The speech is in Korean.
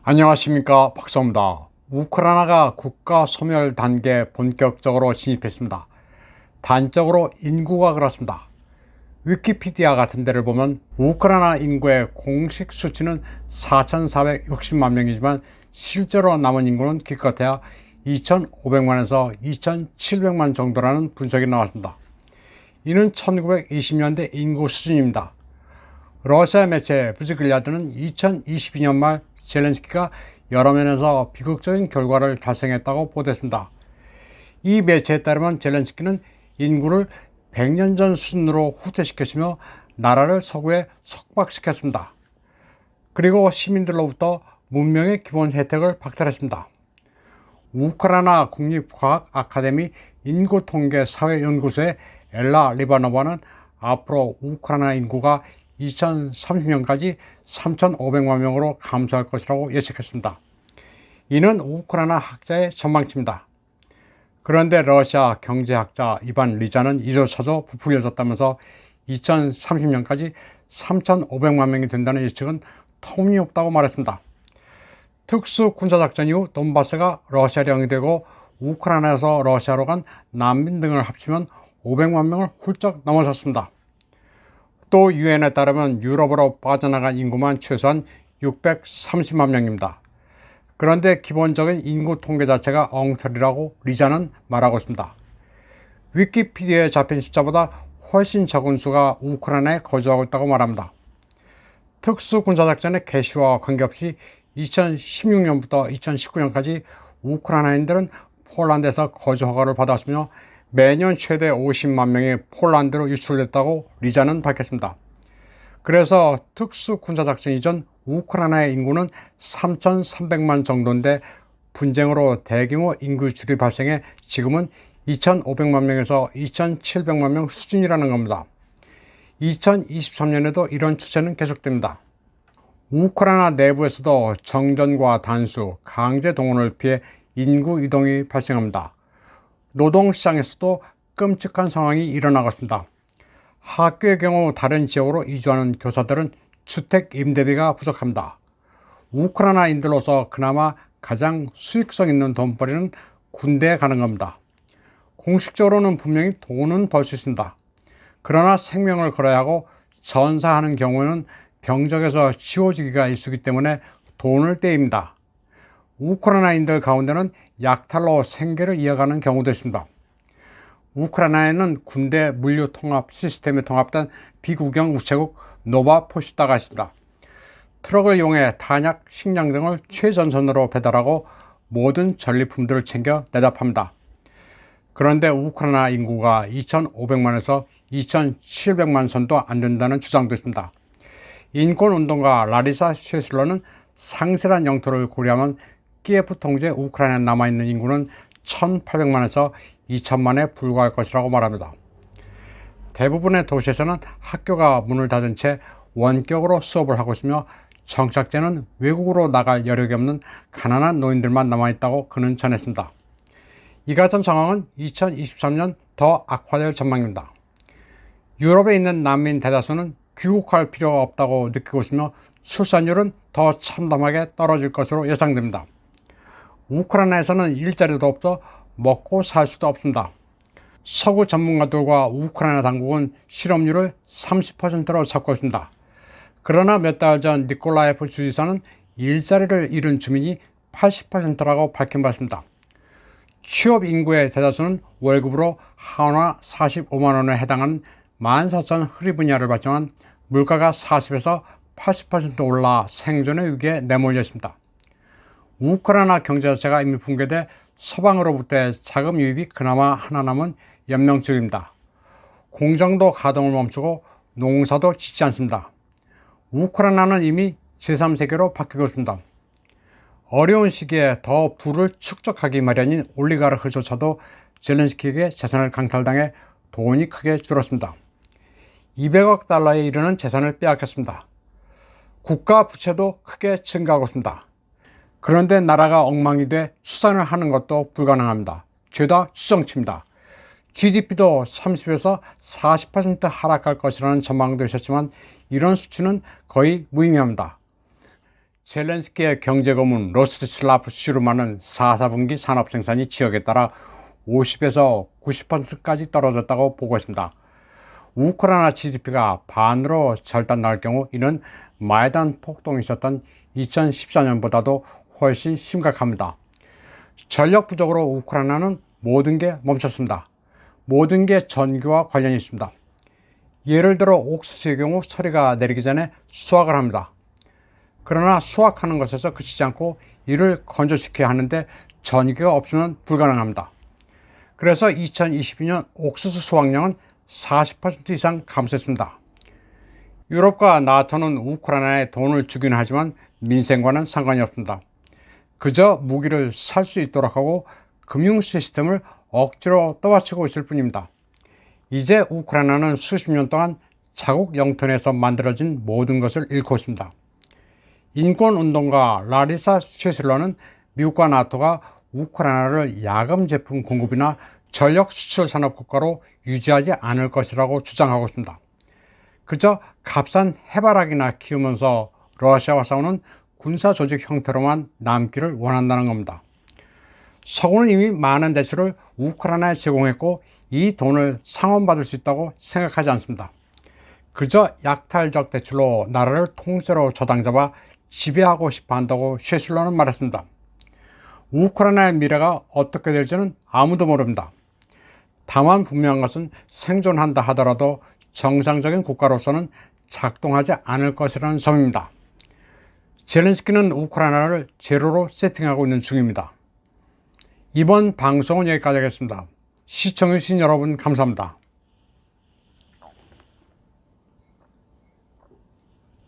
안녕하십니까, 박사입니다. 우크라이나가 국가 소멸 단계에 본격적으로 진입했습니다. 단적으로 인구가 그렇습니다. 위키피디아 같은 데를 보면 우크라이나 인구의 공식 수치는 4,460만 명이지만 실제로 남은 인구는 기껏해야 2,500만에서 2,700만 정도라는 분석이 나왔습니다. 이는 1920년대 인구 수준입니다. 러시아 매체 부즈글야드는 2022년 말 젤렌스키가 여러 면에서 비극적인 결과를 달성했다고 보도했습니다. 이 매체에 따르면 젤렌스키는 인구를 100년 전 수준으로 후퇴시켰으며 나라를 서구에 속박시켰습니다. 그리고 시민들로부터 문명의 기본 혜택을 박탈했습니다. 우크라이나 국립과학 아카데미 인구통계사회연구소의 엘라 리바노바는 앞으로 우크라이나 인구가 2030년까지 3,500만 명으로 감소할 것이라고 예측했습니다. 이는 우크라이나 학자의 전망치입니다. 그런데 러시아 경제학자 이반 리자는 이조차도 부풀려졌다면서 2030년까지 3,500만 명이 된다는 예측은 터무니없다고 말했습니다. 특수군사작전 이후 돈바스가 러시아령이 되고 우크라이나에서 러시아로 간 난민 등을 합치면 500만 명을 훌쩍 넘어섰습니다. 또 유엔에 따르면 유럽으로 빠져나간 인구만 최소한 630만 명입니다. 그런데 기본적인 인구 통계 자체가 엉터리라고 리자는 말하고 있습니다. 위키피디아에 잡힌 숫자보다 훨씬 적은 수가 우크라이나에 거주하고 있다고 말합니다. 특수군사작전의 개시와 관계없이 2016년부터 2019년까지 우크라이나인들은 폴란드에서 거주 허가를 받았으며 매년 최대 50만 명이 폴란드로 유출됐다고 리자는 밝혔습니다. 그래서 특수군사작전 이전 우크라이나의 인구는 3,300만 정도인데 분쟁으로 대규모 인구줄이 발생해 지금은 2,500만 명에서 2,700만 명 수준이라는 겁니다. 2023년에도 이런 추세는 계속됩니다. 우크라이나 내부에서도 정전과 단수, 강제 동원을 피해 인구 이동이 발생합니다. 노동시장에서도 끔찍한 상황이 일어나고 있습니다. 학교의 경우 다른 지역으로 이주하는 교사들은 주택 임대비가 부족합니다. 우크라이나인들로서 그나마 가장 수익성 있는 돈벌이는 군대에 가는 겁니다. 공식적으로는 분명히 돈은 벌 수 있습니다. 그러나 생명을 걸어야 하고 전사하는 경우에는 병적에서 지워지기가 일쑤기 때문에 돈을 떼입니다. 우크라이나인들 가운데는 약탈로 생계를 이어가는 경우도 있습니다. 우크라이나에는 군대 물류 통합 시스템에 통합된 비국영 우체국 노바포시타가 있습니다. 트럭을 이용해 탄약, 식량 등을 최전선으로 배달하고 모든 전리품들을 챙겨 내답합니다. 그런데 우크라이나 인구가 2,500만에서 2,700만 선도 안 된다는 주장도 있습니다. 인권운동가 라리사 쉐슬러는 상세한 영토를 고려하면 키예프 통제 우크라이나에 남아있는 인구는 1,800만에서 2,000만에 불과할 것이라고 말합니다. 대부분의 도시에서는 학교가 문을 닫은 채 원격으로 수업을 하고 있으며 정착제는 외국으로 나갈 여력이 없는 가난한 노인들만 남아있다고 그는 전했습니다. 이 같은 상황은 2023년 더 악화될 전망입니다. 유럽에 있는 난민 대다수는 귀국할 필요가 없다고 느끼고 있으며 출산율은 더 참담하게 떨어질 것으로 예상됩니다. 우크라이나에서는 일자리도 없어 먹고 살 수도 없습니다. 서구 전문가들과 우크라이나 당국은 실업률을 30%로 잡고 있습니다. 그러나 몇 달 전 니콜라예프 주지사는 일자리를 잃은 주민이 80%라고 밝힌 바 있습니다. 취업 인구의 대다수는 월급으로 한화 45만 원에 해당하는 14,000 흐리브냐를 받지만 물가가 40에서 80% 올라 생존의 위기에 내몰려 있습니다. 우크라이나 경제 자체가 이미 붕괴돼 서방으로부터의 자금 유입이 그나마 하나 남은 연명줄입니다. 공장도 가동을 멈추고 농사도 짓지 않습니다. 우크라이나는 이미 제3세계로 바뀌고 있습니다. 어려운 시기에 더 부를 축적하기 마련인 올리가르크조차도 젤렌스키에게 재산을 강탈당해 돈이 크게 줄었습니다. 200억 달러에 이르는 재산을 빼앗겼습니다. 국가 부채도 크게 증가하고 있습니다. 그런데 나라가 엉망이 돼 수산을 하는 것도 불가능합니다. 죄다 추정치입니다. GDP도 30에서 40% 하락할 것이라는 전망도 있었지만 이런 수치는 거의 무의미합니다. 젤렌스키의 경제 고문 로스티슬라프 슈르만은 4분기 산업 생산이 지역에 따라 50에서 90%까지 떨어졌다고 보고했습니다. 우크라이나 GDP가 반으로 절단 날 경우 이는 마이단 폭동이 있었던 2014년보다도 훨씬 심각합니다. 전력 부족으로 우크라이나는 모든 게 멈췄습니다. 모든 게 전기와 관련이 있습니다. 예를 들어 옥수수의 경우 서리가 내리기 전에 수확을 합니다. 그러나 수확하는 것에서 그치지 않고 이를 건조시켜야 하는데 전기가 없으면 불가능합니다. 그래서 2022년 옥수수 수확량은 40% 이상 감소했습니다. 유럽과 나토는 우크라이나에 돈을 주긴 하지만 민생과는 상관이 없습니다. 그저 무기를 살 수 있도록 하고 금융 시스템을 억지로 떠받치고 있을 뿐입니다. 이제 우크라이나는 수십 년 동안 자국 영토에서 만들어진 모든 것을 잃고 있습니다. 인권운동가 라리사 쉐슬러는 미국과 나토가 우크라이나를 야금 제품 공급이나 전력 수출 산업 국가로 유지하지 않을 것이라고 주장하고 있습니다. 그저 값싼 해바라기나 키우면서 러시아와 싸우는 군사 조직 형태로만 남기를 원한다는 겁니다. 서구는 이미 많은 대출을 우크라이나에 제공했고 이 돈을 상환받을 수 있다고 생각하지 않습니다. 그저 약탈적 대출로 나라를 통째로 저당잡아 지배하고 싶어 한다고 쉐슬러는 말했습니다. 우크라이나의 미래가 어떻게 될지는 아무도 모릅니다. 다만 분명한 것은 생존한다 하더라도 정상적인 국가로서는 작동하지 않을 것이라는 점입니다. 젤렌스키는 우크라이나를 제로로 세팅하고 있는 중입니다. 이번 방송은 여기까지 하겠습니다. 시청해주신 여러분 감사합니다.